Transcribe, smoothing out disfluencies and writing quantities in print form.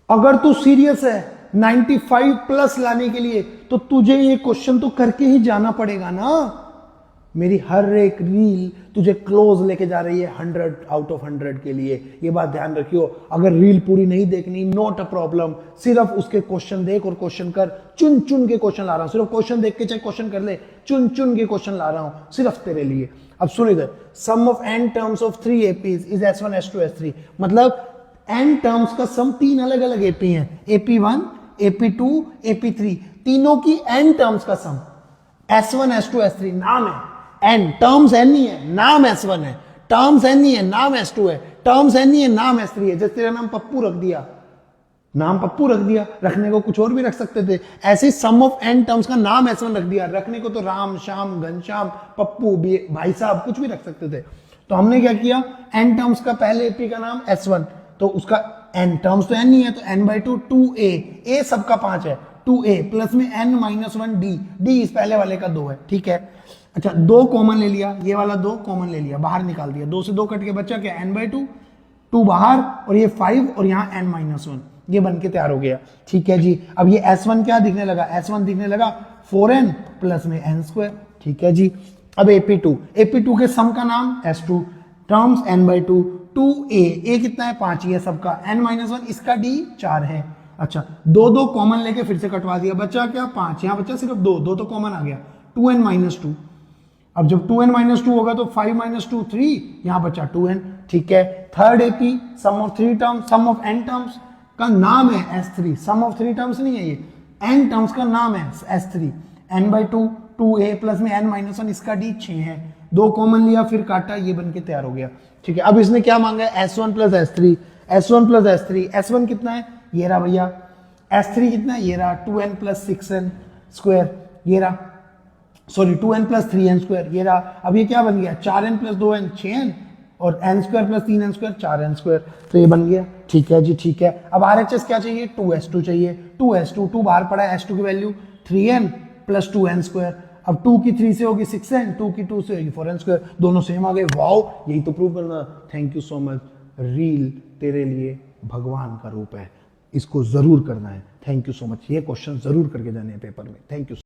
अगर तू सीरियस है 95 प्लस लाने के लिए तो तुझे ये क्वेश्चन तो करके ही जाना पड़ेगा ना। मेरी हर एक रील तुझे क्लोज लेके जा रही है 100 आउट ऑफ 100 के लिए, ये बात ध्यान रखियो। अगर रील पूरी नहीं देखनी, नॉट अ प्रॉब्लम, सिर्फ उसके क्वेश्चन देख और क्वेश्चन कर। चुन चुन के क्वेश्चन ला रहा हूं, सिर्फ क्वेश्चन देख के चाहे क्वेश्चन कर ले, चुन चुन के क्वेश्चन ला रहा हूं सिर्फ तेरे लिए। अब सुन इधर, sum of n terms of 3 APs is S1 S2 S3। मतलब n टर्म्स का सम 3 अलग अलग AP हैं, AP1 AP2 AP3, तीनों की n टर्म्स का सम S1 S2 S3। नाम है n, टर्म्स n ही है, नाम S1 है, टर्म्स n ही है, नाम S2 है, टर्म्स n ही है, नाम S3 है। जैसे तेरा नाम पप्पू रख दिया, नाम पप्पू रख दिया, रखने को कुछ और भी रख सकते थे। ऐसे सम ऑफ n टर्म्स का नाम S1 रख दिया, रखने को तो राम श्याम घनश्याम पप्पू भाई साहब कुछ भी रख सकते थे। तो हमने क्या किया, n टर्म्स का पहले AP का नाम S1, तो उसका n टर्म्स तो n ही है, तो n/2 2a, a सबका 5 है, 2a प्लस में n-1 d इस पहले वाले का 2 है, ठीक है। अच्छा, 2 कॉमन ले लिया, ये वाला 2 कॉमन ले लिया, बाहर निकाल दिया, 2 से 2 कट के बचा क्या, n/2, 2 बाहर और ये 5 और यहाँ n-1, ये बन के तैयार हो गया, ठीक है जी। अब ये S1 क्या दिखने लगा, S1 दिखने लगा 4n प्लस में n², ठीक है जी। अब AP2 के सम का नाम S2, टर्म्स n/2, 2a कितना है 5 ही है सबका, n-1 इसका d 4 है। अच्छा, 2 कॉमन लेके फिर से कटवा दिया, बचा क्या 5, यहाँ बचा सिर्फ 2 तो कॉमन आ गया, 2n-2। अब जब 2n-2 होगा तो 5-2 3, यहां बचा 2n, ठीक है। Third AP, sum of 3 terms, sum of n terms का नाम है S3, सम ऑफ 3 टर्म्स नहीं है ये, n टर्म्स का नाम है S3, n/2 2a प्लस में n-1 इसका d 6 है, 2 कॉमन लिया फिर काटा, ये बन के तैयार हो गया, ठीक है। अब इसने क्या मांगा है, S1 plus S3, S1 plus S3, S1 कितना है ये रहा भैया, S3 कितना है ये रहा 2n प्लस 6n स्क्वायर, ये रहा, sorry 2n plus 3n square, ये रहा। अब ये क्या बन गया, 4n प्लस 2n 6n और n square plus 3n square 4n square, तो ये बन गया, ठीक है जी, ठीक है। अब RHS क्या चाहिए, 2s2 चाहिए, 2 बाहर पड़ा है, S2 की value 3n plus 2n square. अब 2 की 3 से होगी 6n, 2 की 2 से होगी 4n स्क्वायर, दोनों सेम आ गए, वाओ, यही तो प्रूव करना। Thank you so much, reel तेरे लिए भगवान का रूप है, इसको जरूर करना है। थैंक यू सो मच, ये क्वेश्चन जरूर करके जाने हैं पेपर में। Thank you.